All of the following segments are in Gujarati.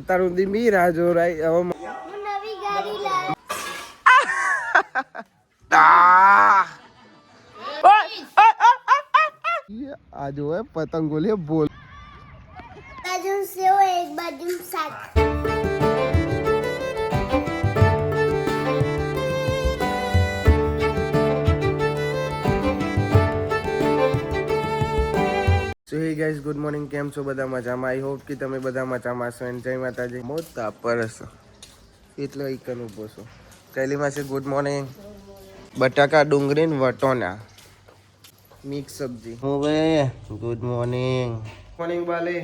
તારું દી મી રાહ જો રાઈ હવે નવી ગાડી લાવ આ જો હે પતંગો લે બોલ બાજુ સેવ એક બાજુ શાક સો હે ગાઈસ ગુડ મોર્નિંગ કેમ છો બધા મજામાં આઈ હોપ કે તમે બધા મજામાં છો એન્ડ જય માતાજી મોટા પરસ એટલો ઈકન ઉભો છો કૈલીમાં છે ગુડ મોર્નિંગ બટાકા ડુંગળી ને વટોના મિક્સ સબ્જી હવે ગુડ મોર્નિંગ મોર્નિંગ બાલી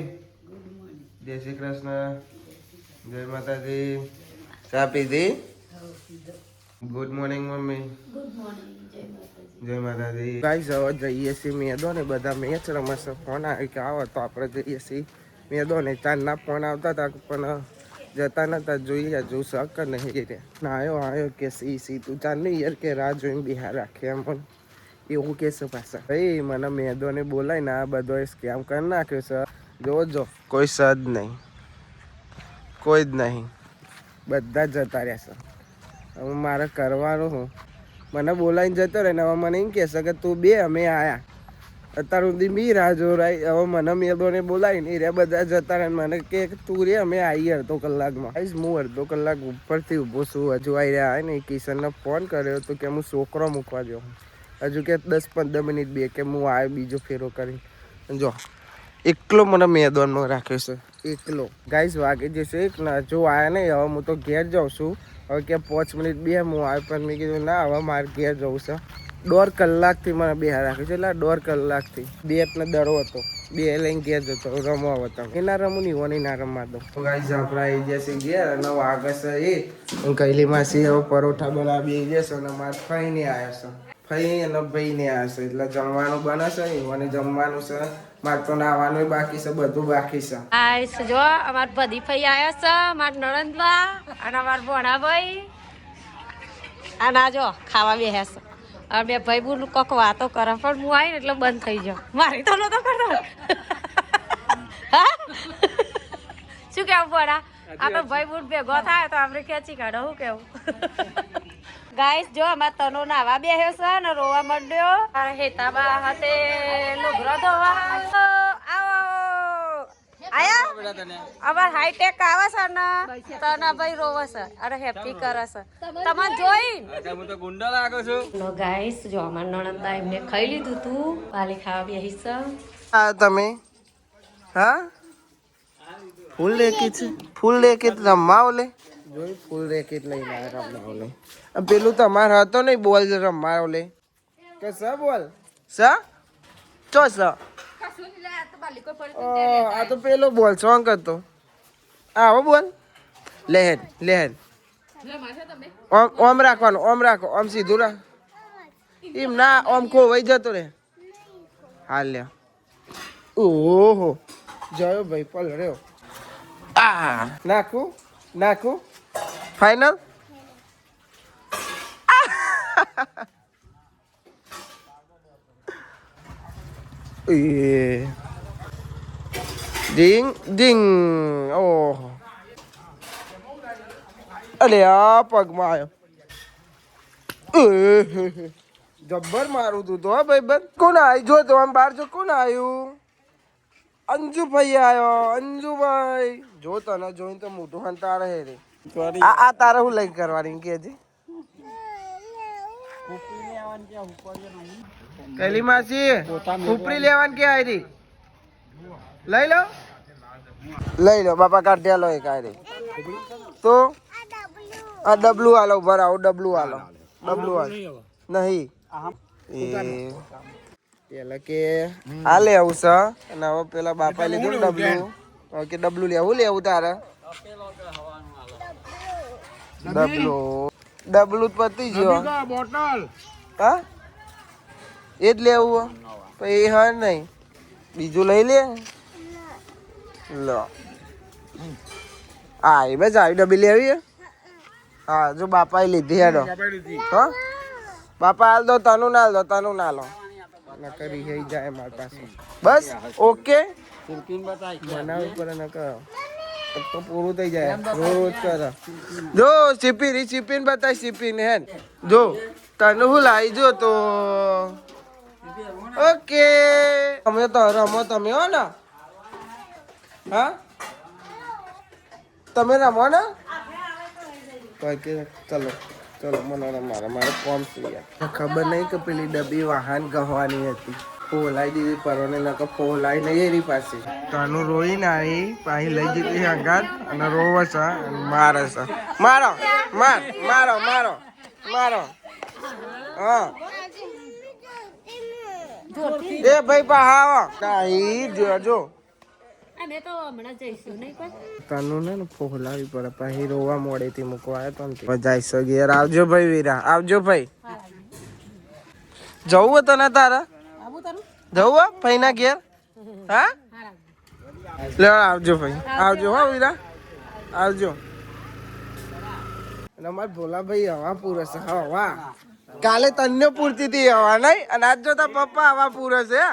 જય શ્રી કૃષ્ણ જય માતાજી ચા પીધી good morning mummy good morning જય માતાજી ગાઈસ હવે જઈએ છીએ મેદો ને બધા મેચ રમશે ફોન આવી કે આવો તો આપણે જઈએ છીએ મેદો ને ચાંદના ફોન આવતા હતા પણ જતા નતા જોઈએ જો શક નહીં રે ના આવ્યો કે સી તું ચાંદ નહીં યાર કે રાહ જોઈને બિહાર રાખે એમ પણ એવું કહેશે પાછા ભાઈ મને મેદોને બોલાય ને આ બધો સ્કેમ કરી નાખ્યો છે જોજો કોઈ સદ નહીં કોઈ જ નહીં બધા જ જતા રહેશે હવે મારે કરવાનું હું મને બોલાવીને જતો રહે ને હવે મને એમ કહેશે કે તું બે અમે આયા અત્યાર સુધી બી રાહ જો રાઈ હવે મને મેદોને બોલાવીને એ રે બધા જતા રહે મને કે તું રે અમે આવી અડધો કલાકમાં આવીશ હું અડધો કલાક ઉપરથી ઊભો છું હજુ આવી રહ્યા ને કિશનને ફોન કર્યો તો કે હું છોકરો મૂકવા જાઉં હજુ કે 10-15 મિનિટ બે કે હું આવ્યો બીજો ફેરો કરી જો એકલો મને મેદાનમાં રાખ્યો છે એકલો ગાઈસ વાગી જશે એક ના જો આવ્યા નહીં હવે હું તો ઘેર જાઉં છું હવે કે 5 મિનિટ બે હું આવ્યો પણ મેં કીધું ના હવે મારે ઘેર જવું છે 1.5 કલાકથી મને બે રાખ્યું છે એટલે 1.5 કલાકથી બેટને દડો હતો બે લઈને ઘેર જતો રમવા હતા એના રમું નહીં હોની ના રમવા દો તો ગાઈસ આપણે આવી જશે ઘેર અને વાગે છે એ હું કૈલી માસી હવે પરોઠા બનાવી જશે અને મારે ફઈને આવ્યા છે ફઈ અને ભાઈને આવ્યા છે એટલે જમવાનું બને છે અને જમવાનું છે મારે તો નાવાનું બાકી છે બધું બાકી છે આઈસ જો અમાર બધી ફઈ આવ્યો છે માર નણંદબા અને અમાર ભોણાભાઈ અને આ જો ખાવા બેહ્યા છે આ બે ભાઈ બુન કોક વાતો કરે પણ હું આવી ને એટલે બંધ થઈ જાઉં મારી તો નતો કરતો શું કેવું ભોણા આ તો ભાઈ બુન ભેગો થાય તો આપણે ખેંચી કાઢો શું કેવું ગાઈસ જો અમાર તનો નાવા બેહ્યો છે ને રોવા માંડ્યો અને હેતાબા હાથે લુગરો ધોવા આવો આયા અમાર હાઈટેક આવે છે ને તના ભાઈ રોવે છે અરે હેપી કરે છે તમને જોઈ હું તો ગુંડા લાગો છું નો ગાઈસ જો અમાર નણંદા એમને ખાઈ લીધું તું પાલી ખાવા બેહી છે આ તમે હા ફૂલ રેકેટ છે ફૂલ રેકેટ રમવા ઓલે જોઈ ફૂલ રેકેટ લઈને આવ્યા રમવા ઓલે પેલું તમારે હતો નહીં બોલ રમવા ઓલે કે સ બોલ સ ચો સ આ તો પેલો બોલ સોંગ હતો આવો બોલ લહેર લહેર ઓમ રાખવાનું ઓમ રાખો ઓમ સીધું રાખ એમ ના ઓમ ખોવાઈ જતો રે હાલ લે ઓહો જયો ભાઈ પલડ્યો આ નાખું નાખું ફાઈનલ ડીંગ ડીંગ ઓહ અરે આ પગમાં આવ્યો જબ્બર મારું તું તો ભાઈ બન કોણ આવ્યું જો તો આમ બહાર જો કોણ આવ્યું અંજુભાઈ આવ્યો અંજુભાઈ જો તને જોઈને તો મોટું હંતા રહે રે આ તારે હું લઈ કરવાની કે છે કૈલી માસી ઉપરી લેવાની કે આયરી લઈ લો બાપા કાઢ્યા લો એક આયરી તો આ ડબલું આલો ઉભા આવો ડબલું આલો ડબલું આલો નહીં પેલા કે આ લે આવું છે અને હવે પેલા બાપા લીધું ને ડબલું કે ડબલું લેવું લેવું તારે ડબલું ડબલું પતી ગયો બોટલ હા એ જ લેવું પછી હા નહીં બીજું લઈ લે લો હા એ બસ આવી ડબ્બી લેવી હા જો બાપાએ લીધી હેડો હા બાપા હાલ દો તનું ના લો તનું ના લો કરી થઈ જાય મારી પાસે બસ ઓકે બનાવ ઉપર ન કરો તો પૂરું થઈ જાય રોજ કરે જો સીપીન બતાય સીપીન હેન જો તને હું લાવી જો તો ઓકે તમે તો રમો તમે હો ને હા તમે રમો ને ચલો ચલો મને મારે કોમ છે ખબર નહીં કે પેલી ડબ્બી વાહન ગહવાની હતી ફોલાઈ દીધી પરોને નકર ફોલાઈ નહીં એની પાસે તનું રોઈ ને આવી પાછી લઈ જતી અંગાત અને રોવે છે અને મારે છે મારો મારો મારો મારો હા એ ભાઈ પાહાવો નહીં જોજો અમે તો હમણાં જઈશું નહીં પણ તનું ને ફોલાવી પડે પછી રોવા મોડેથી મૂકવા આવ્યો તો જાય ઘેર આવજો ભાઈ વીરા આવજો ભાઈ જવું તને તારા જવું ભાઈ ના ઘેર હા લે આવજો ભાઈ આવજો હો વીરા આવજો અને અમાર ભોલાભાઈ હવા પૂરે છે હવા કાલે તને પૂરતી હતી હવા નહીં અને આજ જો તાર પપ્પા હવા પૂરે છે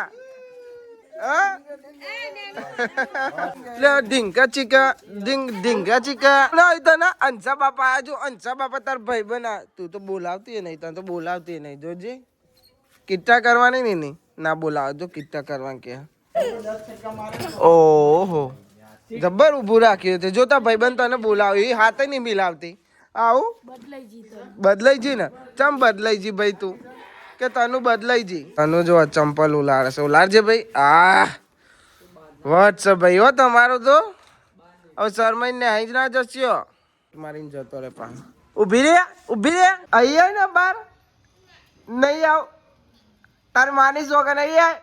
ઢીંકા ચીકા ઢીંકા ચીકા તને અંસા બાપા આજો અંસા બાપા તાર ભાઈ બના તું તો બોલાવતી નહીં તને તો બોલાવતી નહીં જોજે કિટ્ટા કરવાની નહીં ના બોલાવજો કિટ્ટા કરવા કે ઓહો જબ્બર ઊભું રાખ્યું છે જો તાર ભાઈબંધ તને બોલાવ્યું એ હાથે નહીં મિલાવતી આવું બદલાઈ જી ને ચમ બદલાઈ જી ભાઈ તું કે તનું બદલાઈ જી તનું જો ચંપલ ઉલાડે છે ઉલાડજે ભાઈ આ વટ છે ભાઈ હો તમારો તો હવે શરમાઈ ને અહીં જ ના જસ્યો મારીને જતો રે પા ઉભી રે અહીંયા ને બાર નહીં આવ તાર માની છો કે નહીં આય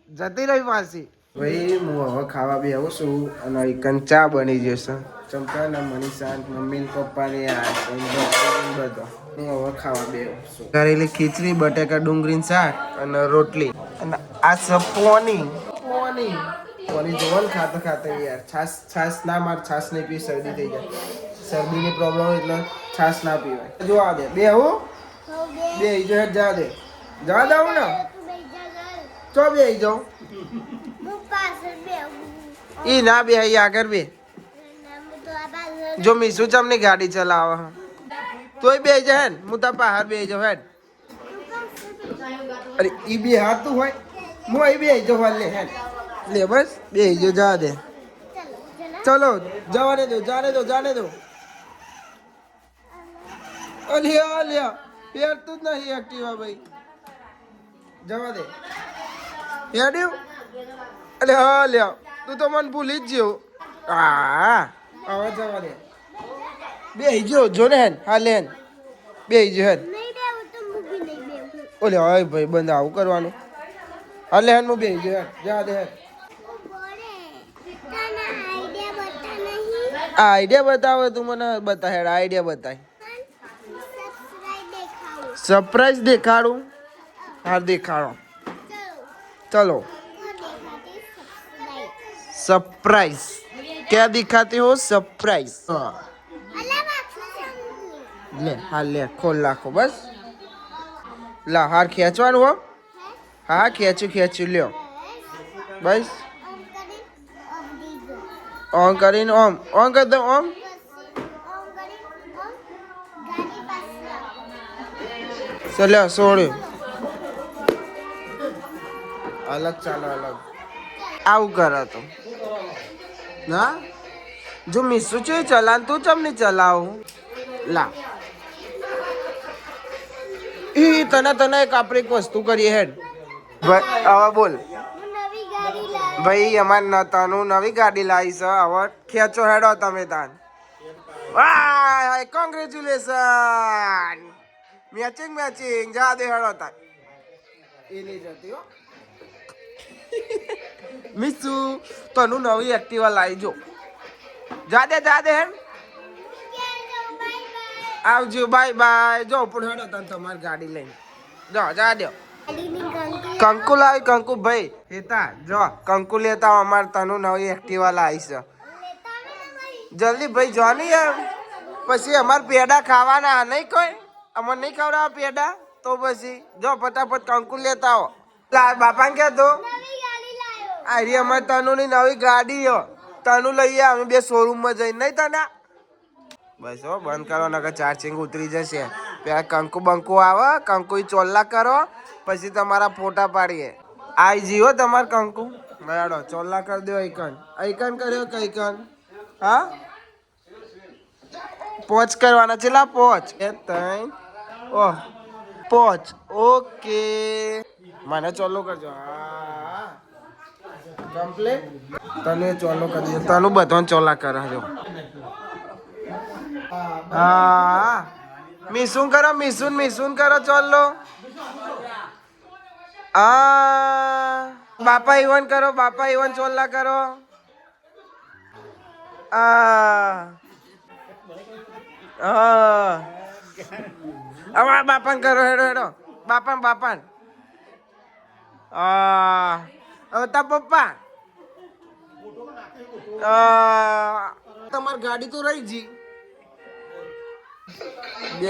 જતી રહી પાછી ભાઈ હું હવે ખાવા બી આવું છું અને એકન ચા બની જશે ચંપા ને મનીષા મમ્મી ને પપ્પા ને બધો હું હવે ખાવા બે છું કરેલી ખીચડી બટેકા ડુંગળી શાક અને રોટલી અને આ સપોની પોની જોવાનું ખાતા યાર છાસ ના માર છાસ નહીં પી શરદી થઈ જાય શરદીની પ્રોબ્લેમ એટલે છાસ ના પીવાય જો આ દે બે હું બે જો જા દે જવા દઉં ને ચો બે જાઉં ઈ ના બે આગળ બે જો મીસુ ચમની ગાડી ચલાવે તોય બે જાય ને હું તાર બહાર બે જાઉં હેડ અરે ઈ બે હાથું હોય હું અહીં બે જાઉં લે હેડ લે બસ બે જો જા દે ચલો જવાને દો જાને દો અલ્યા પેર તું જ નહીં એક્ટિવા ભાઈ જવા દે હેડ્યું અરે હા લ્યા તું તો મને ભૂલી જ જ્યો હા હવે જવા દે બે જો ને હેન હા લે હેન બે જો હેન ઓલે હા ભાઈ બંધ આવું કરવાનું હા લે હેન હું બે જો હેન જા દે હેન આઈડિયા બતાવે તું મને બતા હેડ આઈડિયા બતાય સરપ્રાઈઝ દેખાડું હા દેખાડો चलो सरप्राइज क्या दिखाते हो सरप्राइज ले हाँ ले खोल लाखो बस ला हार खेचवानु हो हाँ खेचू ल्यो बस ऑन કરીને ઓન કર દો ઓમ ચલ્યો છોડ્યું અલગ ચાલો અલગ આવું કરે તો ના જો મીસુ છે ચલાન તું ચમ નહીં ચલાવું લા ઈ તને એક આપણે એક વસ્તુ કરીએ હેડ હવે બોલ ભાઈ અમાર તનું નવી ગાડી લાવી છે હવે ખેંચો હેડો તમે તાન વાહ કોંગ્રેચ્યુલેશન મેચિંગ જા દે હેડો તાન એ નહીં જતી હો મિસુ તનું નવી એક્ટિવા લાવી જો જા દે હેડ આવજો બાય જો પણ હેડો તને તમારી ગાડી લઈને જા દો કંકુ લાવી કંકુ ભાઈ હેતા જો કંકુ લેતા અમાર તનું નવી એક્ટિવા લાવી છે જલ્દી ભાઈ જો નહીં યાર પછી અમાર પેડા ખાવાના નહીં કોઈ અમાર નહીં ખવડાવવા પેડા તો પછી જો ફટાફટ કંકુ લેતા આવો બાપાને કહેતો આરી અમાર તનુની નવી ગાડી તનું લઈએ અમે બે શોરૂમમાં જઈને નહીં તને બસ હો બંધ કરો નકર ચાર્જિંગ ઉતરી જશે પેલા કંકુ બંકુ આવે કંકુ ચોલ્લા કરો પછી તમારા ફોટા પાડીએ આઈ જીવો તમાર કંકુ બરાડો ચોલ્લા કરી દો આઈકન આઈકન કર્યો કઈકન હા પોચ કરવાના છેલા પોચ એ તઈ ઓહ પોચ ઓકે મને ચોલ્લો કરજો હા કમ્પ્લીટ તને ચોલ્લો કરી દો તનું બધો ચોલ્લા કરાજો હા મિસુન કરો ચોલ્લો બાપા ઈવન ચોલ્લા કરો બાપાન કરો હેડો બાપાન તા પપ્પા તમારી ગાડી તો રહી જી 2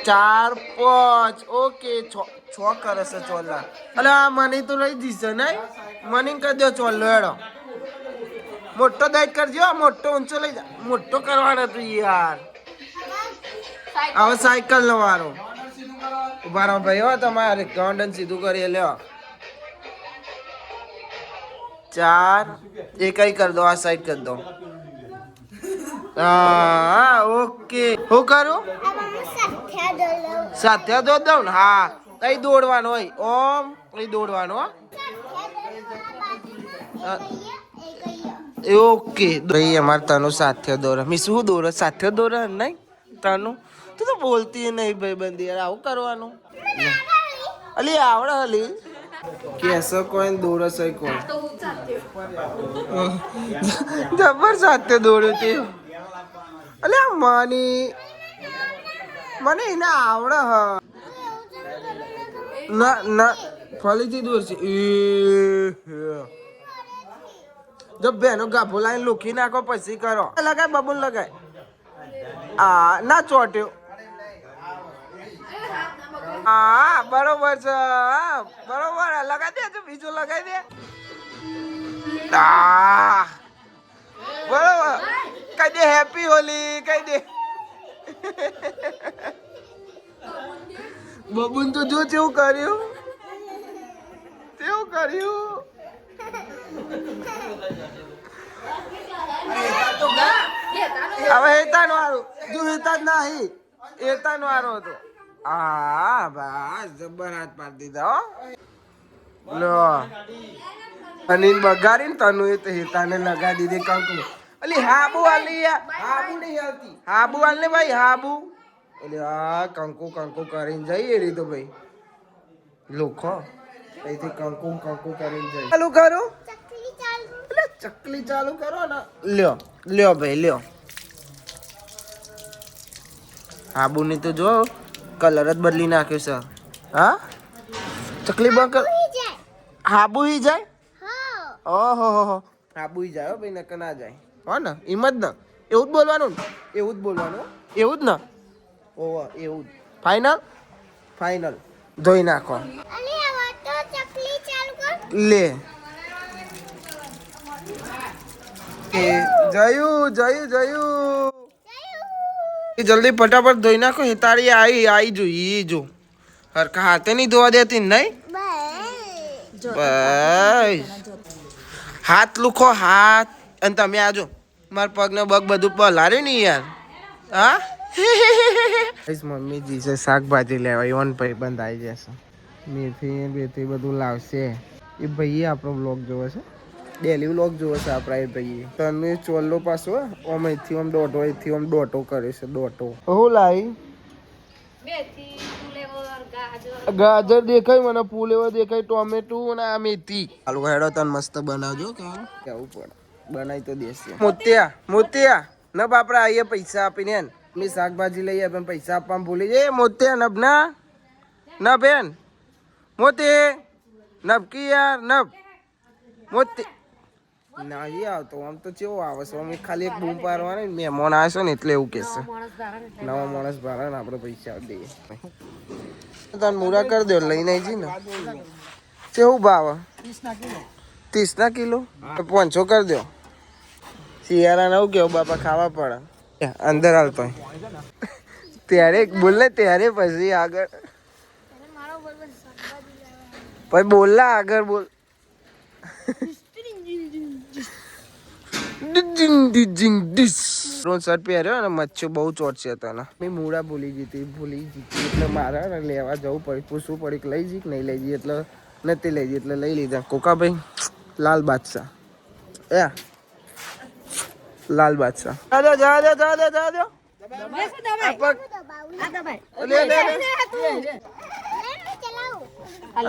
4 5 ઓકે 6 કરે છે ચોલ્લા અલે આ મને તો રહી જશે નહીં મને કરી દો ચોલ્લો હેડો મોટો દાઈટ કરજો મોટો ઊંચો લઈ જા મોટો કરવાનો તું યાર હવે સાયકલ નો વારો ઉભા રહો ભાઈ હો તમારે ગાંડન સીધું કરી લ્યો 4 એક કરી દો આ સાઈડ કરી દો હા ઓકે હું કરું સાથે દોડ દઉં ને હા કઈ દોડવાનું હોય ઓમ કઈ દોડવાનું ઓકે ભાઈ અમારે તનું સાથે દોરે મી શું દોરે સાથે દોરે નહીં તનું તું તો બોલતી નહીં ભાઈ બંધી યાર આવું કરવાનું અલી આવડે અલી કેસો કોઈ દોરે છે કોઈ જબર સાથે દોડ્યું તે અલે મને એને આવડે હ ના ફરીથી દૂર છે જો બેનો ગાભો લાઈન લૂકી નાખો પછી કરો લગાય બબુલ લગાય ના ચોટ્યો હા બરોબર છે બરોબર લગાઈ દે બીજું લગાઈ દે બરોબર કઈ દે હેપી હોલી કઈ દે બબુન તો જો કેવું કર્યું હવે હેતાન વાળું જો હેતા જ નહીં હેતાન વાળો હતો હા બસ જબર હાથ પાડી દીધા હો લો અનિલ બગાડી ને તનુ એ તો હેતાને લગા દીધી કંકુ અલી હાબુ આલી હાબુ નહીં આવતી હાબુ આલ ને ભાઈ હાબુ એટલે આ કંકુ કરીને જઈએ રી તો ભાઈ લોખો અહીંથી કંકુ કરીને જઈએ ચાલુ કરો ચકલી ચાલુ કરો ને લ્યો ભાઈ લ્યો હાબુ ની તો જો કલર જ બદલી નાખ્યો છે હા ચકલી બંધ હાબુ હી જાય ઓહો હાબુ હી જાય ભાઈ નકર ના જાય હો ને એમ જ ને એવું જ બોલવાનું એવું જ ને ઓહો એવું જ ફાઈનલ ધોઈ નાખો લે જયું જલ્દી ફટાફટ ધોઈ નાખો હિતાળી આવી જોઈ જો હરખા હાથે નહીં ધોવા દેતી નહીં બસ હાથ લુખો હાથ અને તમે આજો મારા પગને બગ બધું પલાર્યું ને યાર હા મમ્મી જી છે શાકભાજી લેવા ઈવન ભાઈ બંધ આવી જશે મેથી બધું લાવશે એ ભાઈએ આપણો બ્લોગ જોવે છે ડેલી વ્લોગ જોવે છે આપણા એ ભાઈએ તને ચોલ્લો પાછો આમ અહીંથી આમ દોઢો અહીંથી આમ દોઢો કરે છે દોઢો હું લાવી ગાજર દેખાય મને ફૂલેવા દેખાય ટોમેટો અને આ મેથી આલુ હેડો તને મસ્ત બનાવજો કેવું પડે બનાવી તો દેશે મોતિયા ન બાપરા આઈએ પૈસા આપીને મેં શાકભાજી લઈએ પણ પૈસા આપવામાં ભૂલી જાય મોતિયા નબના ન બેન મોતી નબકી યાર નબ મોતી નહીં આવતો આમ તો કેવો આવે છે અમે ખાલી એક બૂમ પાડવાની મહેમાન આવે છે ને એટલે એવું કહેશે નવા માણસ ભાડે ને આપણે પૈસા આપી દઈએ તને મૂળા કરી દો લઈને આવી ને કેવું ભાવ 30 કિલો 500 કરી દો શિયાળા નવું કેવું બાપા ખાવા પડે અંદર આવતો ત્યારે બોલ ને ત્યારે પછી આગળ પછી બોલ ના આગળ બોલ શર્ટ પહેર્યો અને મચ્છું બહુ ચોટશે તને મેં મૂળા ભૂલી ગઈ એટલે મારે લેવા જવું પડ્યું પૂછવું પડ્યું કે લઈ જઈ કે નહીં લઈ જઈએ એટલે નથી લઈ જઈ એટલે લઈ લીધા કોકાભાઈ લાલ બાદશાહ લાલ બાદશાહ જા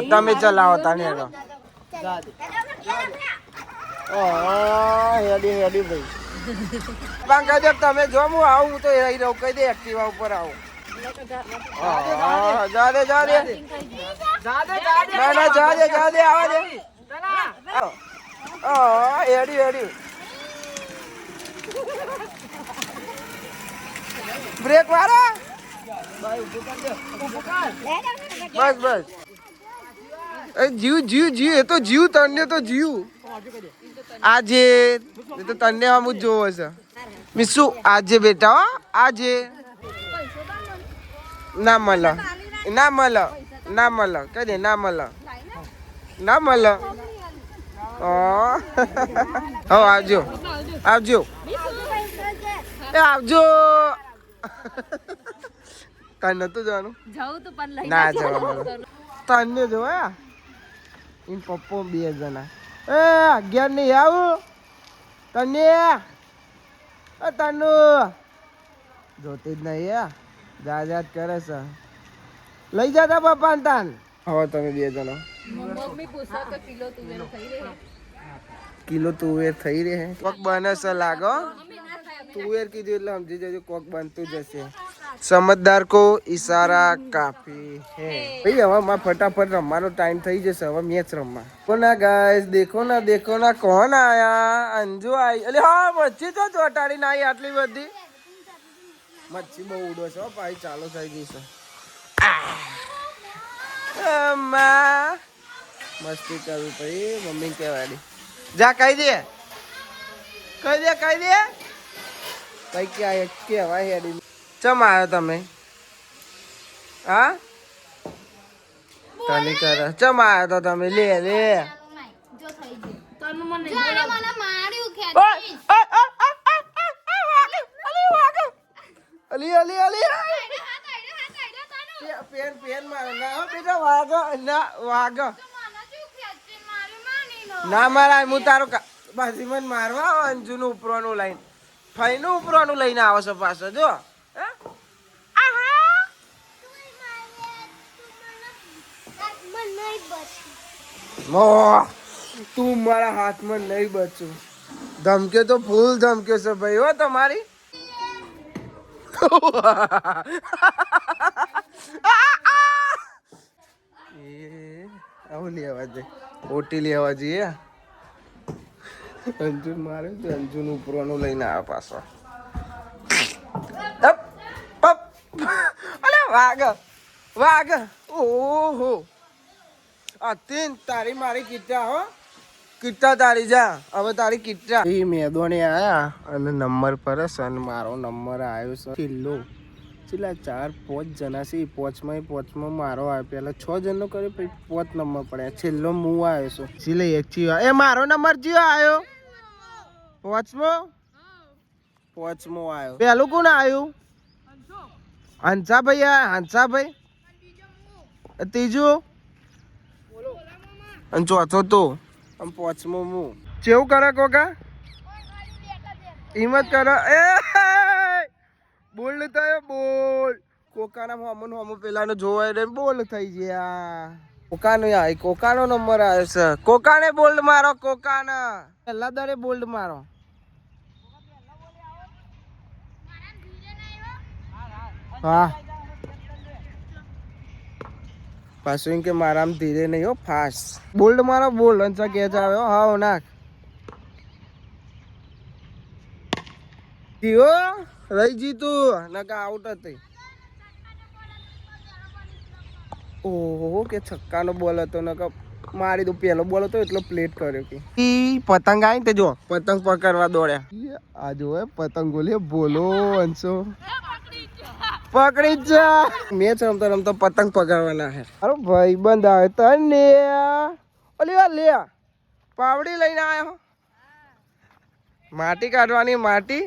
તમે ચલાવો તાને હેડી ભાઈ તમે જો હું આવું હું તો રહી રહું કહી દે એક્ટિવા ઉપર આવું જા દે ના જા દે આવા દે હેડી બ્રેક મારો બસ જીવ એ તો જીવ તને તો જીવ આજે એ તો તને આમ જ જોવો છે મિસુ આજે બેટા આજે ના મળે કઈ દે ના મળે આવજો આવજો તને નતું જવાનું ના જવાનું તને જોયા એમ પપ્પો 2 જણા 11 નહીં આવું તને તનુ જોતી જ નહીં જા કરે છે લઈ જતા પપ્પા ને તાન હવે તમે 2 જણા કિલો તુવેર થઈ રહે કોક બને છે લાગો તુવેર કીધું એટલે સમજી જજો કોક બનતું જશે સમજદાર કો ઈશારા કાફી હે ભાઈ હવે માં ફટાફટ રમવાનો ટાઈમ થઈ જશે હવે મેચ રમવા કોના ગાઈસ દેખો ના કોણ આયા અંજુ આવી અલે હા મચ્છી તો ચોટાડી ના આવી આટલી બધી મચ્છી બહુ ઉડો છે ભાઈ ચાલો થઈ ગઈ છે મસ્તી કરવી ભાઈ મમ્મી કહેવાડી જા કહી દે કઈ ક્યાં કેવાય હેડી ચમ આવ્યો તમે હા તને કરે ચમ આવ્યો તો તમે લે પેન મારો ના બેટા વાગ ના મારા હું તારો બાજી મને મારવા અંજુ નું ઉપરવાનું લઈને ફઈ નું ઉપરવાનું લઈને આવો છો પાછો જો તું મારા હાથમાં નહીં બચું ધમકે તો ફૂલ ધમકે છે ભાઈ હો તમારી આવું લેવા જઈએ ઓટી લેવા જઈએ અંજુ મારે અંજુ નું ઉપરવાનું લઈને આવ્યા પાછો અરે વાગ ઓહો આ તીન તારી મારી કીટા હો કીટા તારી જા હવે તારી કીટા એ મેદોને આયા અને નંબર પર છે અને મારો નંબર આવ્યો છે કિલ્લો છેલ્લા 4-5 જણા છે પોચમાં મારો આવ્યો પેલા 6 જણનો કર્યો પછી 5 નંબર પડ્યા છેલ્લો હું આવ્યો છું છેલ્લે એક ચીવા એ મારો નંબર જીવો આવ્યો પોચમો આવ્યો પેલું કોણ આવ્યું હંસાભાઈ ત્રીજું અને ચોથો તો આમ પોચમો હું કેવું કરે કોકા હિંમત કરે એ બોલ થયો બોલ કોકાના હોમો પેલાનો જોવાય રે બોલ થઈ ગયા કોકાનો નંબર આવ્યો છે કોકાને બોલ્ડ મારો પહેલા દરે બોલ્ડ મારો હા પાછું એમ કે મારા આમ ધીરે નહીં હો ફાસ્ટ બોલ્ડ મારો બોલ અંચા કેચ આવ્યો હા નાખ જીઓ રહી જીતું નકા આઉટ હતી ઓહો કે છક્કાનો બોલ હતો નકા મારી તો પેલો બોલો તો એટલો પ્લેટ કર્યો કે પતંગ આવી તે જો પતંગ પકડવા દોડ્યા આ જો પતંગ ગોલી બોલો અંશો પકડી જ મેચ રમતા રમતા પતંગ પકડવાના હે અરે ભાઈ બંધ આવે તને ઓલી લે પાવડી લઈને આવ્યો માટી કાઢવાની માટી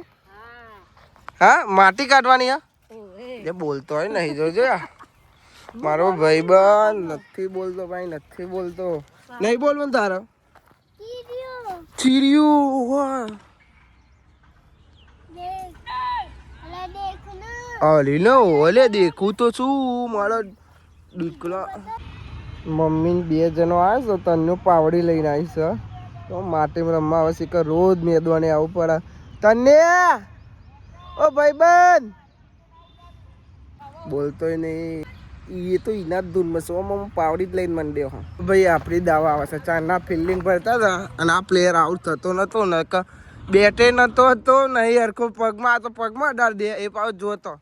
હા માટી કાઢવાની હા જે બોલતો હોય નહીં જોજો મારો ભાઈબંધ નથી બોલતો ભાઈ નથી બોલતો નહીં બોલવાનું તારે ચીરિયું વાહ અલી નો ઓલે દેખું તો શું મારો દીકરો મમ્મી બે જણો આવે છે તન્નું પાવડી લઈને આવીશ તો માટીમાં રમવા આવે છે કે રોજ મેદવાને આવું પડે તને ઓ ભાઈબંધ બોલતોય નહીં એ તો એના જ ધૂનમાં સોમાં પાવડી જ લઈને મંડ્યો હા ભાઈ આપણી દાવા આવે છે ચારના ફિલ્ડિંગ ભરતા હતા અને આ પ્લેયર આઉટ થતો નતો ને કે બેટે નતો હતો નહીં હરખો પગમાં તો પગમાં અડાડ દે એ પાછો જોતો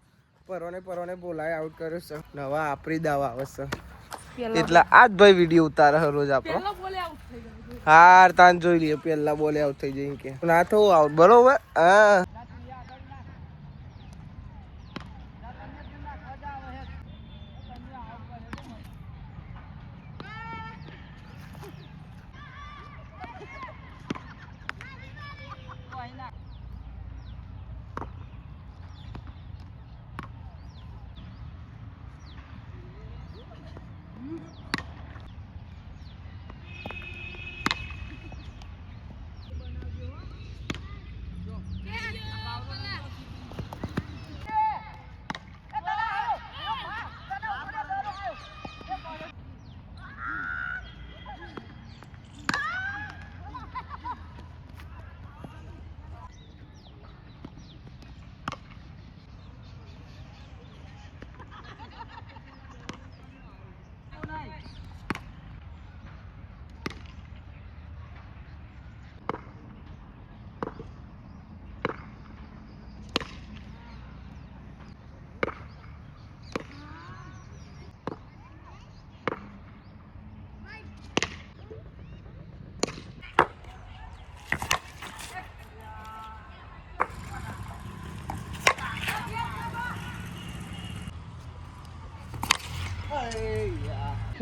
પરવાને બોલાય આઉટ કર્યો છે નવા આપણી દાવા આવે છે એટલે આ જ ભાઈ વિડીયો ઉતારે રોજ આપણો હાર તાન જોઈ લઈએ પેલા બોલે આઉટ થઈ જાય કે ના થવું આઉટ બરોબર હા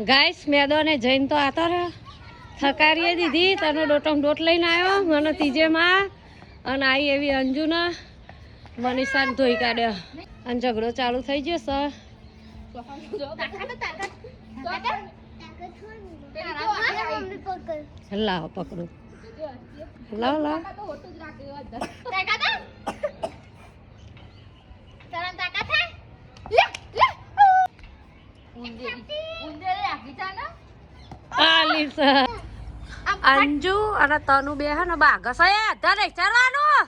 ગાઈસ મેદોને જઈને તો આતો રહ્યો થકારીએ દીધી તનો ડોટમ ડોટ લઈને આવ્યો મને ત્રીજેમાં અને આવી એવી અંજુને મનીષાને ધોઈ કાઢ્યો અને ઝઘડો ચાલુ થઈ ગયો સર લાવો પકડો લાવો લાવો અંજુ અને તનુ બે હે ને બાગસ ધરે ચરવાનું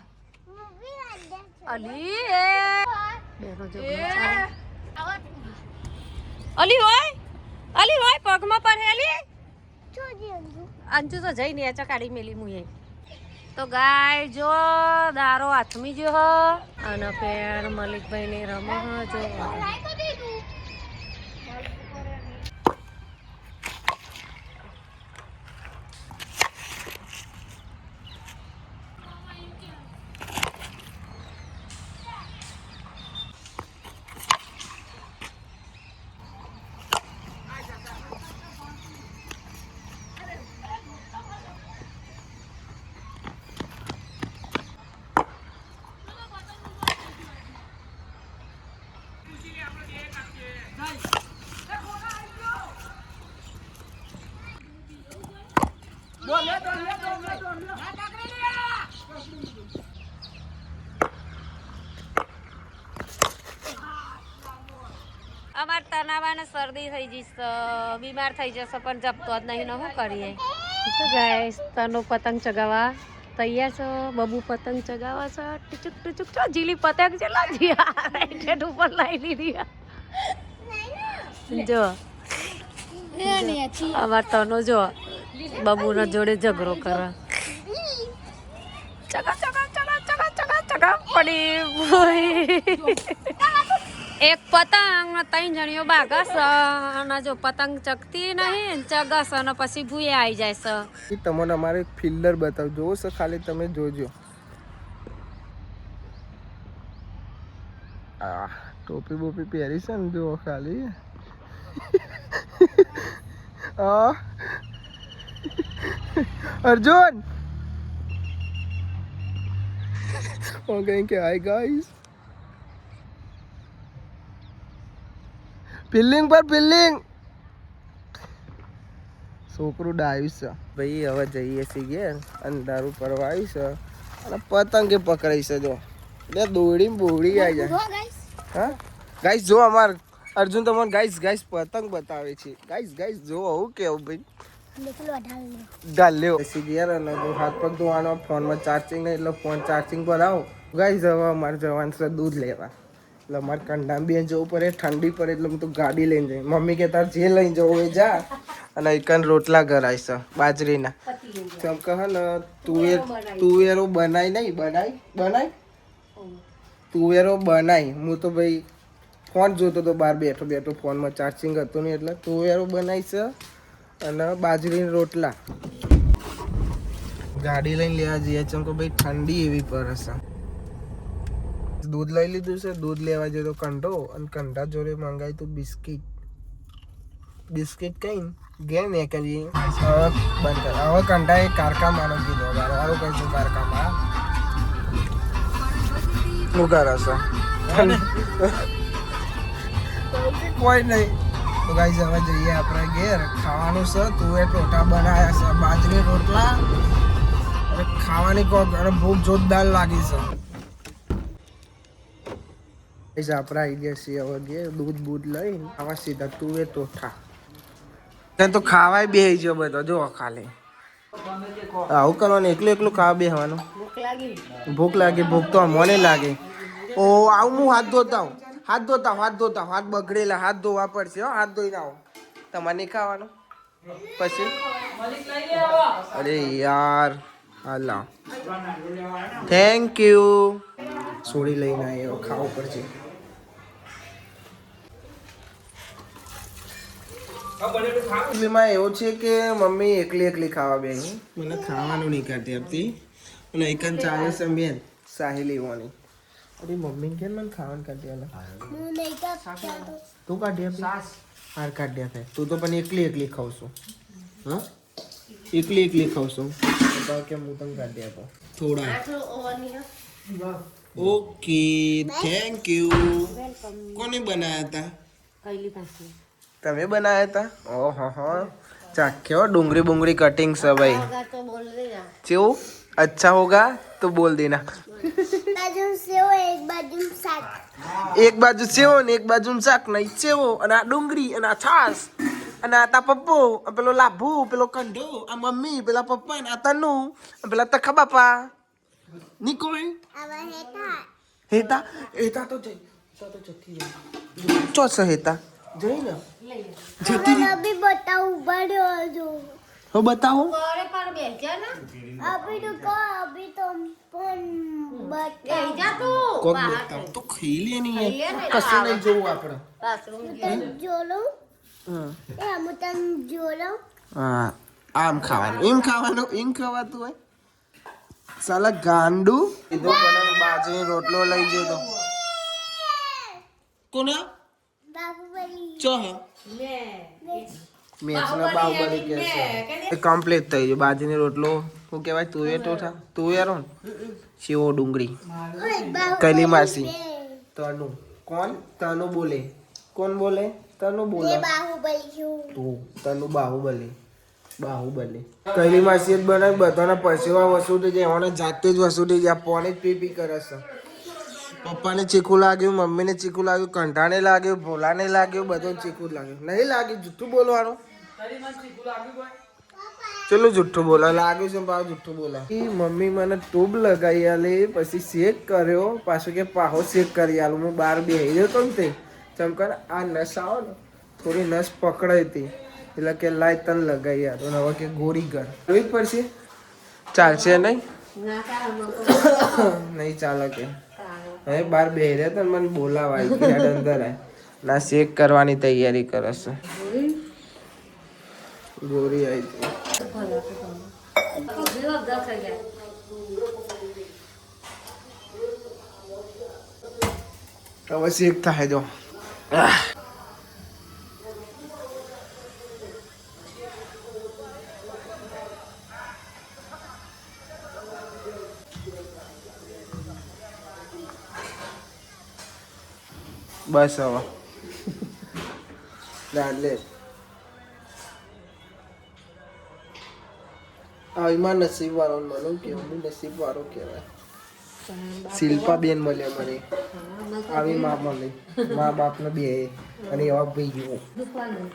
અલી એ બેનો અલી હોય પગમાં પડેલી અંજુ તો જઈને એ ચકાડી મેલી મુએ તો ગાય જો દારો હાથમી જો અને પેણ મલિકભાઈ ને રમો જો અમાર તનાવાને શરદી થઈ જશે બીમાર થઈ જશે પણ જપતો જ નહીં ને શું કરીએ ગાઈસ તનો પતંગ ચગાવવા તૈયાર છો બબુ પતંગ ચગાવવા છે ટીચુક ટીચુક છો જીલી પતંગ છે લાજીયા હેઠ ઉપર લાવી દીધી જો અમાર તનો જો બબુના જોડે ઝઘડો કરે ચગા ચગા ચગા ચગા ચગા ચગા પડી એક પતંગ 3 જણીઓ બાગસ અને જો પતંગ ચગતી નહીં ચગસ અને પછી ભૂએ આવી જાય છે. તમને અમારે ફિલ્ડર બતાવ જોવો છો, ખાલી તમે જોજો. આ ટોપી બોપી પહેરી છે ને, જુઓ ખાલી. અર્જુન કहीं કે હાય ગાઈસ, ફિલ્ડિંગ પર ફિલ્ડિંગ. છોકરું ડાયું છે ભાઈ. હવે જઈએ છીએ ઘેર, અંધારું પરવાયું છે અને પતંગે પકડાઈ છે. જો એટલે દોડી બોડી આવી જાય. હા ગાઈસ જો અમાર અર્જુન તમને ગાઈસ પતંગ બતાવે છે. ગાઈસ જો આવું કેવું ભાઈ ડાલ્યો ઘેર. અને જો હાથ પગ ધોવાનો, ફોનમાં ચાર્જિંગ નહીં એટલે ફોન ચાર્જિંગ પર આવો. ગાઈસ હવે અમારે જવાનું છે દૂધ લેવા. એટલે અમારે કંડામ બી જવું પડે, ઠંડી પડે એટલે હું તો ગાડી લઈને જઈ. મમ્મી કે તાર જે લઈને જવું એ જા. અને એકન રોટલા કરાય છે બાજરીના. કેમ કહે ને તુવેરો બનાય તુવેરો બનાય. હું તો ભાઈ ફોન જોતો તો બહાર બેઠો ફોનમાં ચાર્જિંગ હતું નહીં એટલે તુવેરો બનાય છે અને બાજરીના રોટલા. ગાડી લઈને લેવા જઈએ ચમ કે ભાઈ ઠંડી એવી પડે છે. દૂધ લઈ લીધું છે. દૂધ લેવા જઈએ તો કંઢો, અને કંઢા જોડે મંગાવી તું બિસ્કિટ કઈ ઘેર ને કરી હવે બંધ કર. હવે કંઢા એ કારકા માનો કીધો. આવું કઈ છું કારકામાં શું કરે છે કોઈ નહીં. તો ગાઈસ હવે જઈએ આપણે ઘેર. ખાવાનું છે તુવેર ટોટા બનાવ્યા છે, બાજરી રોટલા. અને ખાવાની કોક અને ભૂખ જોરદાર લાગી છે. આપણે આવી ગયા છીએ હવે ઘેર. દૂધ બૂધ લઈને આવા સીધા તુવેર ટોઠા. તો ખાવાય બેસી ગયો બધો. જો ખાલી આવું કરવાનું, એકલું ખાવા બેસવાનું. ભૂખ લાગી. ભૂખ તો મને લાગે. ઓ આવું હું હાથ ધોતા હાથ બગડેલા. હાથ ધોવા પડશે. હાથ ધોઈને આવો. તમારે નહીં ખાવાનું પછી? અરે યાર હાલા થેન્ક યુ. સોડી લઈને આવ્યો, ખાવું પડશે. એમાં એવું છે કે મમ્મી એકલી ખાવા બેસી. મને ખાવાનું નહીં કરતી આપતી. અને એકન ચાલે છે બેન સાહી લેવાની. અરે મમ્મી કેમ મને ખાવાનું કાઢી આલે? તું કાઢી આપી? હાર કાઢી આપે. તું તો પણ એકલી ખાવ છું. હા એકલી ખાવ છું. કેમ હું તને કાઢી આપો થોડા. Okay thank you. કોને બનાવ્યા હતા? તમે બનાવ્યા હતા? ઓહો ચાખ્યો. ડુંગળી बुंगरी कटिंग सब भाई क्यों अच्छा होगा तो बोल देना. એક બાજુ સેવો ને એક બાજુ શાક. નહીં સેવો અને આ ડુંગળી અને આ છાસ અને આ તા પપ્પો, પેલો લાભુ, પેલો કંઢો, આ મમ્મી, પેલા પપ્પા, આ તનુ, પેલા તખા બાપા. ની કોઈ હેતા તો જઈ ચોસ હેતા જઈ ને જતી રહી. બતાવો કોક બતાવ તો ખાઈ લે. નહીં કશું નહીં જોવું આપણે. હા આમ ખાવાનું એમ ખાવાતું હોય. સાલા ગાંડું. બાજરી રોટલો લઈ જતો કોના ચો મેચનો બાહુબલી કે છે. કમ્પ્લીટ થઈ ગયું. બાજરીનો રોટલો શું કહેવાય? તુવેરો સેવો ડુંગળી. કલી માસી તનુ. કોણ? તનુ બોલે. કોણ બોલે? તનુ બોલે. તું તનુ બાહુબલી. કલી માસી જ બનાવી. બધાના પરસેવા વસૂલી જાય. એવાને જાતે જ વસૂલી જાય. પોને જ પી કરે છે. પપ્પાને ચીકું લાગ્યું, મમ્મીને ચીકું લાગ્યું, કંઠાને લાગ્યું, ભોલાને લાગ્યું, બધું ચીકું લાગ્યું. નહીં લાગ્યું. જુઠ્ઠું બોલવાનું. ચલો જુઠ્ઠું બોલા. લાગ્યું છે પાછું જુઠ્ઠું બોલા. મમ્મી મને ટ્યુબ લગાવી આલે, પછી શેક કર્યો, પાછું કે પાહો શેક કરી આલું. હું બહાર બેસી ગયો તો ને તે ચમકર આ નસ આવો ને થોડી નસ પકડાઈ હતી એટલે કે લાય તન લગાવી આલો. હવે કે ગોરી કર જોઈ પડશે. ચાલશે નહીં? નહીં ચાલે કે હવે બાર બેહી રહ્યા તો મને બોલાવાય કે હેડ અંદર આય. ના શેક કરવાની તૈયારી કરે છે. ગોરી આવી હવે શેક થાય જો. બસ હવે લે એમાં નસીબ વાળો મળો કેવું નસીબ વાળો કહેવાય. શિલ્પા બેન મળ્યા મને આવી મા મળી મા બાપ ને બે અને એવા ભાઈ ગયો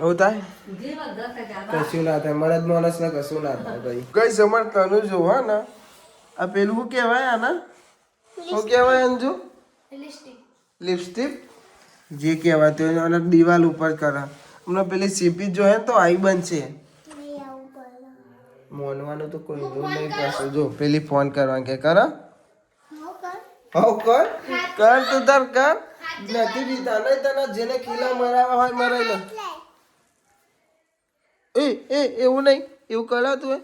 એવું થાય કશું ના થાય મરદ માણસ ને કશું ના થાય ભાઈ કઈ સમર તનું જો હા ને આ પેલું શું કહેવાય આના શું કહેવાય અંજુ લિપસ્ટિક જે કહેવાય તો અને દિવાલ ઉપર કરે હમણાં પેલી સીપી જો હે તો આઈ બનશે મોનવાનું તો કોઈ નહીં પાસે જો પેલી ફોન કરવા કે કર કર કર તું તાર કર નથી દીધા નહીં તને જેને ખીલા મરાવા હોય મરાઈ લે એ એવું નહીં એવું કરાતું હે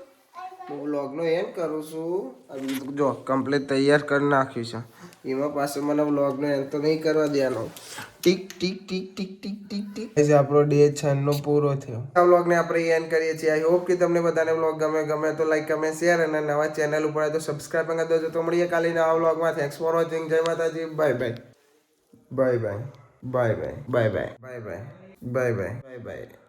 હું વ્લોગનો એમ કરું છું જો કમ્પ્લીટ તૈયાર કરી નાખ્યું છે એમાં પાછું મને વ્લોગનો એમ તો નહીં કરવા દેવાનો tick tick tick tick tick tick tick એટલે આપણો ડે 6 નો પૂરો થયો આ વ્લોગને આપણે એન્ડ કરીએ છીએ આઈ હોપ કે તમને બધાને વ્લોગ ગમે તો લાઈક કમેન્ટ શેર અને નવા ચેનલ ઉપર તો સબસ્ક્રાઇબ કરી દેજો તો મળીએ કાલે નવા વ્લોગમાં થેન્ક્સ ફોર વોચિંગ જય માતાજી bye bye bye bye bye bye bye bye bye bye bye bye bye